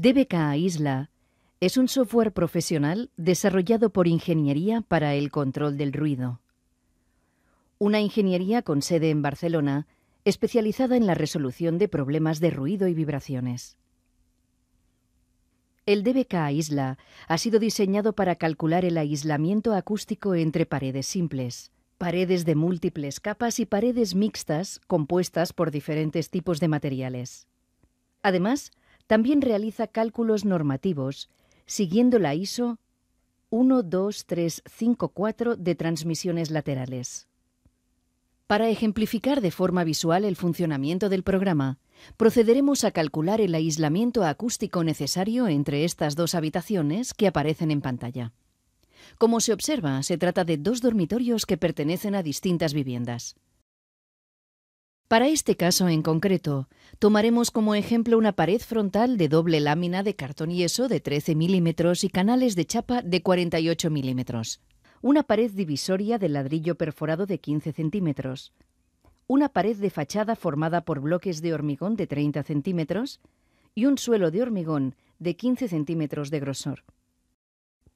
DBK Isla es un software profesional desarrollado por Ingeniería para el Control del Ruido. Una ingeniería con sede en Barcelona, especializada en la resolución de problemas de ruido y vibraciones. El DBK Isla ha sido diseñado para calcular el aislamiento acústico entre paredes simples, paredes de múltiples capas y paredes mixtas compuestas por diferentes tipos de materiales. Además, también realiza cálculos normativos siguiendo la ISO 12354 de transmisiones laterales. Para ejemplificar de forma visual el funcionamiento del programa, procederemos a calcular el aislamiento acústico necesario entre estas dos habitaciones que aparecen en pantalla. Como se observa, se trata de dos dormitorios que pertenecen a distintas viviendas. Para este caso en concreto, tomaremos como ejemplo una pared frontal de doble lámina de cartón yeso de 13 milímetros y canales de chapa de 48 milímetros. Una pared divisoria de ladrillo perforado de 15 centímetros. Una pared de fachada formada por bloques de hormigón de 30 centímetros y un suelo de hormigón de 15 centímetros de grosor.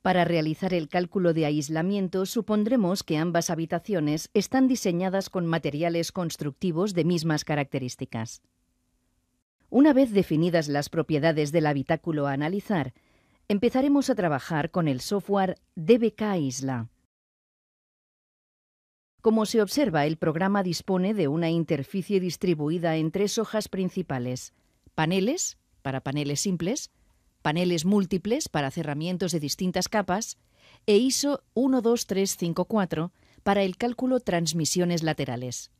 Para realizar el cálculo de aislamiento, supondremos que ambas habitaciones están diseñadas con materiales constructivos de mismas características. Una vez definidas las propiedades del habitáculo a analizar, empezaremos a trabajar con el software DBK Isla. Como se observa, el programa dispone de una interficie distribuida en tres hojas principales: paneles, para paneles simples, paneles múltiples para cerramientos de distintas capas e ISO 12354 para el cálculo transmisiones laterales.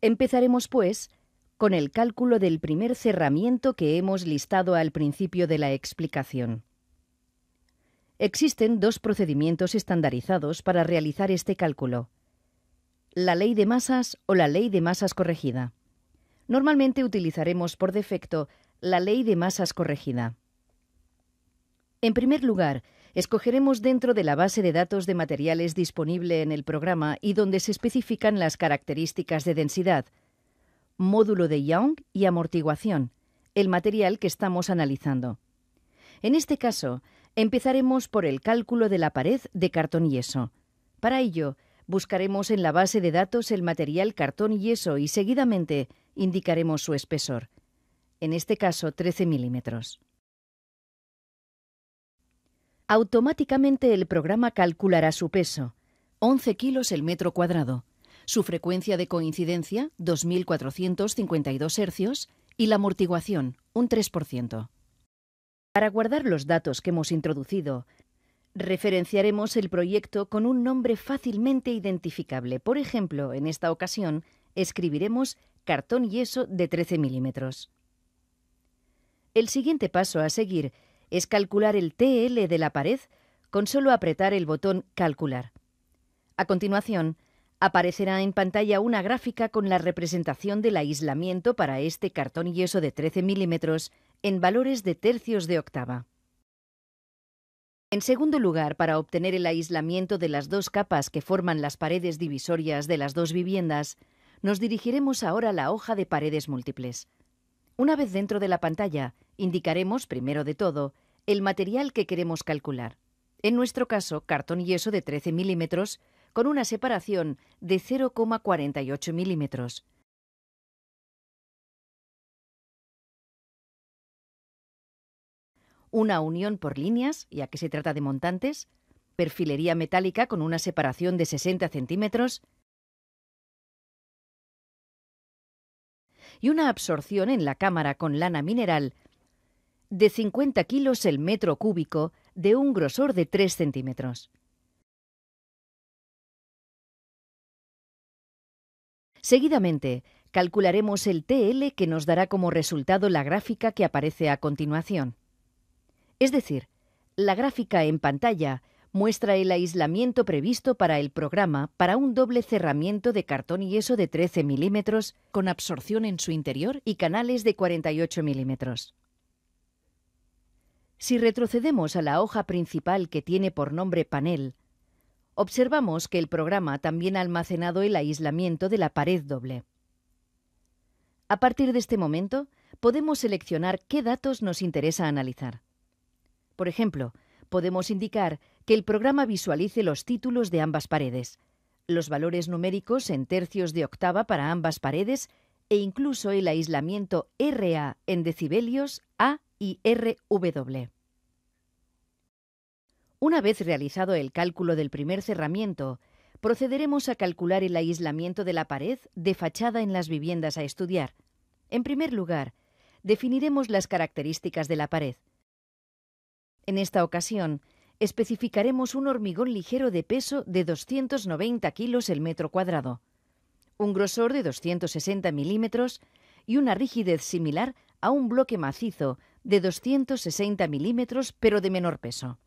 Empezaremos, pues, con el cálculo del primer cerramiento que hemos listado al principio de la explicación. Existen dos procedimientos estandarizados para realizar este cálculo: la ley de masas o la ley de masas corregida. Normalmente utilizaremos por defecto la ley de masas corregida. En primer lugar, escogeremos dentro de la base de datos de materiales disponible en el programa y donde se especifican las características de densidad, módulo de Young y amortiguación, el material que estamos analizando. En este caso, empezaremos por el cálculo de la pared de cartón yeso. Para ello, buscaremos en la base de datos el material cartón yeso y seguidamente indicaremos su espesor, en este caso 13 milímetros. Automáticamente el programa calculará su peso, 11 kilos el metro cuadrado, su frecuencia de coincidencia, 2452 hercios, y la amortiguación, un 3%. Para guardar los datos que hemos introducido, referenciaremos el proyecto con un nombre fácilmente identificable. Por ejemplo, en esta ocasión, escribiremos cartón yeso de 13 milímetros. El siguiente paso a seguir es calcular el TL de la pared con solo apretar el botón Calcular. A continuación, aparecerá en pantalla una gráfica con la representación del aislamiento para este cartón yeso de 13 milímetros en valores de tercios de octava. En segundo lugar, para obtener el aislamiento de las dos capas que forman las paredes divisorias de las dos viviendas, nos dirigiremos ahora a la hoja de paredes múltiples. Una vez dentro de la pantalla, indicaremos, primero de todo, el material que queremos calcular. En nuestro caso, cartón yeso de 13 milímetros con una separación de 0,48 milímetros. Una unión por líneas, ya que se trata de montantes, perfilería metálica con una separación de 60 centímetros y una absorción en la cámara con lana mineral de 50 kilos el metro cúbico de un grosor de 3 centímetros. Seguidamente, calcularemos el TL que nos dará como resultado la gráfica que aparece a continuación. Es decir, la gráfica en pantalla muestra el aislamiento previsto para el programa para un doble cerramiento de cartón yeso de 13 milímetros con absorción en su interior y canales de 48 milímetros. Si retrocedemos a la hoja principal que tiene por nombre panel, observamos que el programa también ha almacenado el aislamiento de la pared doble. A partir de este momento, podemos seleccionar qué datos nos interesa analizar. Por ejemplo, podemos indicar que el programa visualice los títulos de ambas paredes, los valores numéricos en tercios de octava para ambas paredes e incluso el aislamiento RA en decibelios A y RW. Una vez realizado el cálculo del primer cerramiento, procederemos a calcular el aislamiento de la pared de fachada en las viviendas a estudiar. En primer lugar, definiremos las características de la pared. En esta ocasión, especificaremos un hormigón ligero de peso de 290 kilos el metro cuadrado, un grosor de 260 milímetros y una rigidez similar a un bloque macizo de 260 milímetros pero de menor peso.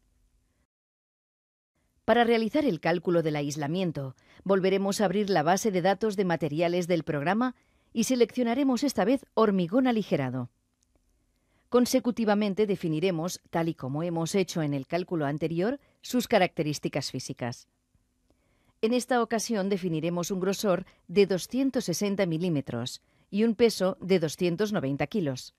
Para realizar el cálculo del aislamiento, volveremos a abrir la base de datos de materiales del programa y seleccionaremos esta vez hormigón aligerado. Consecutivamente definiremos, tal y como hemos hecho en el cálculo anterior, sus características físicas. En esta ocasión definiremos un grosor de 260 milímetros y un peso de 290 kilos.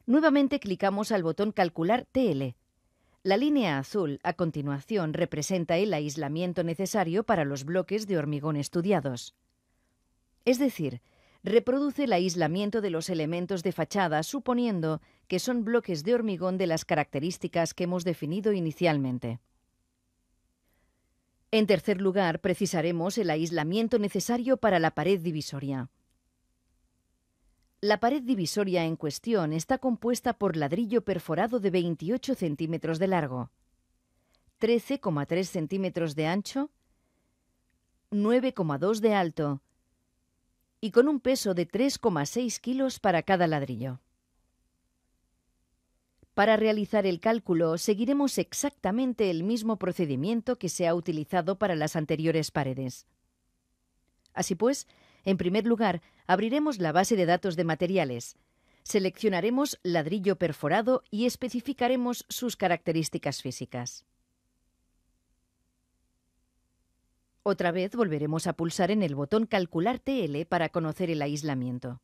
Nuevamente clicamos al botón Calcular TL. La línea azul a continuación representa el aislamiento necesario para los bloques de hormigón estudiados. Es decir, reproduce el aislamiento de los elementos de fachada suponiendo que son bloques de hormigón de las características que hemos definido inicialmente. En tercer lugar, precisaremos el aislamiento necesario para la pared divisoria. La pared divisoria en cuestión está compuesta por ladrillo perforado de 28 centímetros de largo, 13,3 centímetros de ancho, 9,2 de alto y con un peso de 3,6 kilos para cada ladrillo. Para realizar el cálculo seguiremos exactamente el mismo procedimiento que se ha utilizado para las anteriores paredes. Así pues, en primer lugar, abriremos la base de datos de materiales, seleccionaremos ladrillo perforado y especificaremos sus características físicas. Otra vez volveremos a pulsar en el botón Calcular TL para conocer el aislamiento.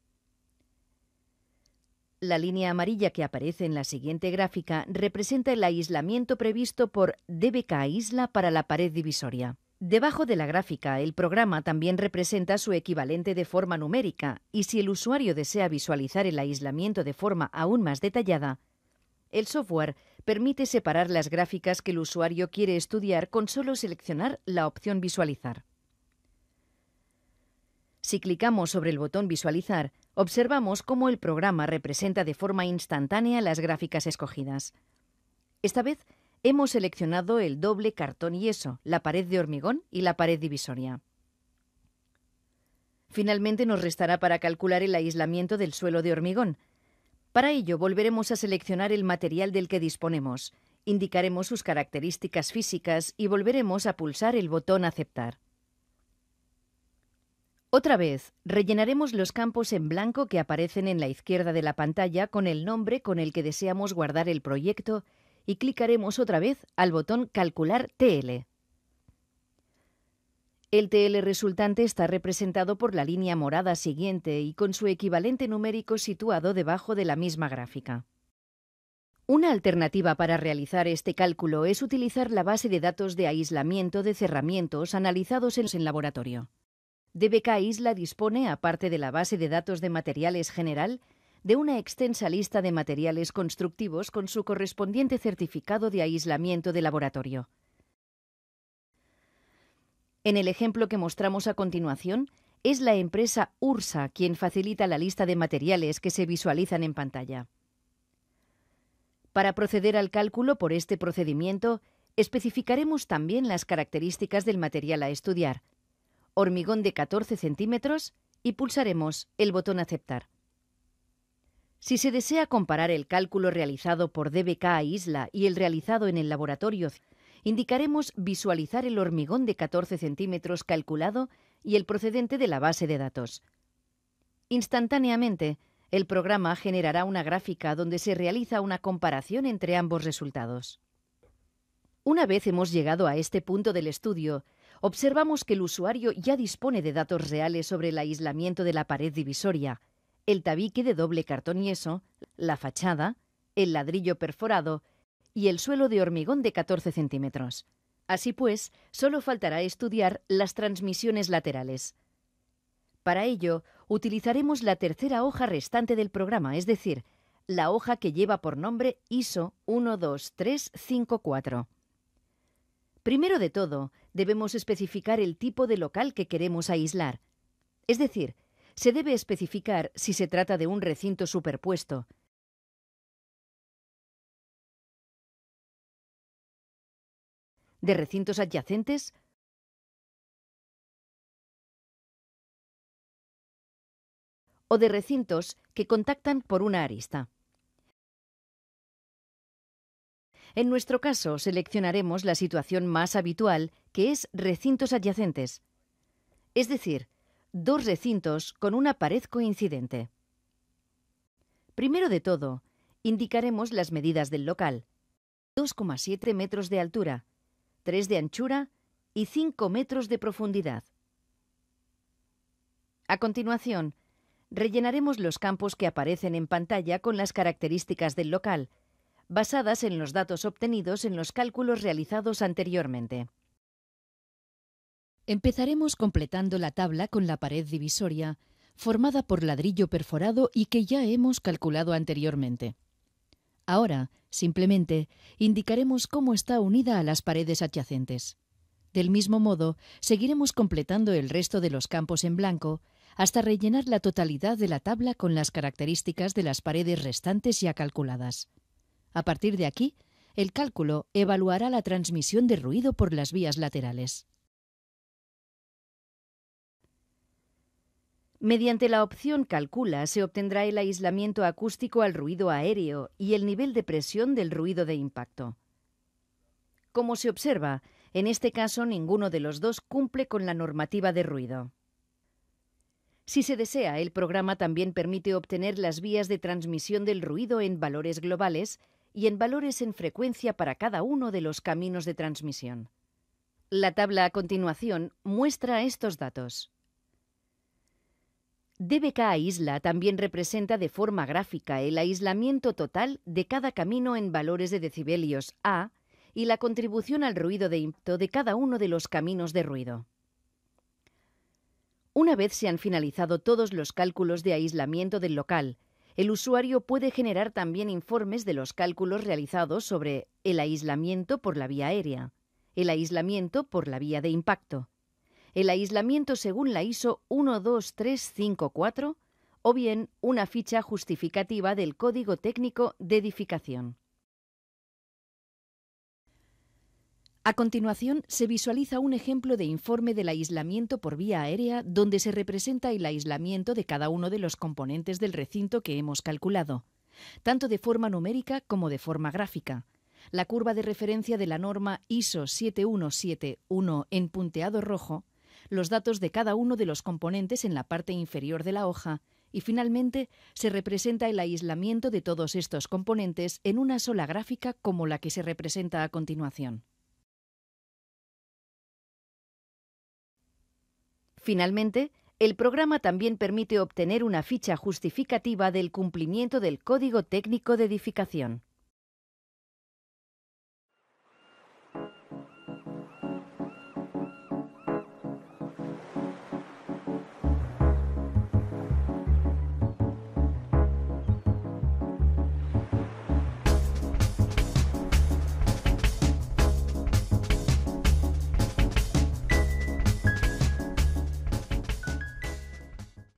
La línea amarilla que aparece en la siguiente gráfica representa el aislamiento previsto por DBK Isla para la pared divisoria. Debajo de la gráfica, el programa también representa su equivalente de forma numérica y si el usuario desea visualizar el aislamiento de forma aún más detallada, el software permite separar las gráficas que el usuario quiere estudiar con solo seleccionar la opción Visualizar. Si clicamos sobre el botón Visualizar, observamos cómo el programa representa de forma instantánea las gráficas escogidas. Esta vez hemos seleccionado el doble cartón yeso, la pared de hormigón y la pared divisoria. Finalmente nos restará para calcular el aislamiento del suelo de hormigón. Para ello volveremos a seleccionar el material del que disponemos, indicaremos sus características físicas y volveremos a pulsar el botón Aceptar. Otra vez, rellenaremos los campos en blanco que aparecen en la izquierda de la pantalla con el nombre con el que deseamos guardar el proyecto y clicaremos otra vez al botón Calcular TL. El TL resultante está representado por la línea morada siguiente y con su equivalente numérico situado debajo de la misma gráfica. Una alternativa para realizar este cálculo es utilizar la base de datos de aislamiento de cerramientos analizados en laboratorio. DBK Isla dispone, aparte de la base de datos de materiales general, de una extensa lista de materiales constructivos con su correspondiente certificado de aislamiento de laboratorio. En el ejemplo que mostramos a continuación, es la empresa Ursa quien facilita la lista de materiales que se visualizan en pantalla. Para proceder al cálculo por este procedimiento, especificaremos también las características del material a estudiar, hormigón de 14 centímetros y pulsaremos el botón Aceptar. Si se desea comparar el cálculo realizado por DBK Isla y el realizado en el laboratorio, indicaremos Visualizar el hormigón de 14 centímetros calculado y el procedente de la base de datos. Instantáneamente, el programa generará una gráfica donde se realiza una comparación entre ambos resultados. Una vez hemos llegado a este punto del estudio, observamos que el usuario ya dispone de datos reales sobre el aislamiento de la pared divisoria, el tabique de doble cartón yeso, la fachada, el ladrillo perforado y el suelo de hormigón de 14 centímetros. Así pues, solo faltará estudiar las transmisiones laterales. Para ello, utilizaremos la tercera hoja restante del programa, es decir, la hoja que lleva por nombre ISO 12354. Primero de todo, debemos especificar el tipo de local que queremos aislar. Es decir, se debe especificar si se trata de un recinto superpuesto, de recintos adyacentes o de recintos que contactan por una arista. En nuestro caso, seleccionaremos la situación más habitual, que es recintos adyacentes, es decir, dos recintos con una pared coincidente. Primero de todo, indicaremos las medidas del local: 2,7 metros de altura, 3 de anchura y 5 metros de profundidad. A continuación, rellenaremos los campos que aparecen en pantalla con las características del local, basadas en los datos obtenidos en los cálculos realizados anteriormente. Empezaremos completando la tabla con la pared divisoria, formada por ladrillo perforado y que ya hemos calculado anteriormente. Ahora, simplemente, indicaremos cómo está unida a las paredes adyacentes. Del mismo modo, seguiremos completando el resto de los campos en blanco hasta rellenar la totalidad de la tabla con las características de las paredes restantes ya calculadas. A partir de aquí, el cálculo evaluará la transmisión de ruido por las vías laterales. Mediante la opción Calcula se obtendrá el aislamiento acústico al ruido aéreo y el nivel de presión del ruido de impacto. Como se observa, en este caso ninguno de los dos cumple con la normativa de ruido. Si se desea, el programa también permite obtener las vías de transmisión del ruido en valores globales y en valores en frecuencia para cada uno de los caminos de transmisión. La tabla a continuación muestra estos datos. DBK Isla también representa de forma gráfica el aislamiento total de cada camino en valores de decibelios A y la contribución al ruido de impacto de cada uno de los caminos de ruido. Una vez se han finalizado todos los cálculos de aislamiento del local, el usuario puede generar también informes de los cálculos realizados sobre el aislamiento por la vía aérea, el aislamiento por la vía de impacto, el aislamiento según la ISO 12354 o bien una ficha justificativa del Código Técnico de Edificación. A continuación, se visualiza un ejemplo de informe del aislamiento por vía aérea donde se representa el aislamiento de cada uno de los componentes del recinto que hemos calculado, tanto de forma numérica como de forma gráfica. La curva de referencia de la norma ISO 7171 en punteado rojo, los datos de cada uno de los componentes en la parte inferior de la hoja y, finalmente, se representa el aislamiento de todos estos componentes en una sola gráfica como la que se representa a continuación. Finalmente, el programa también permite obtener una ficha justificativa del cumplimiento del Código Técnico de Edificación.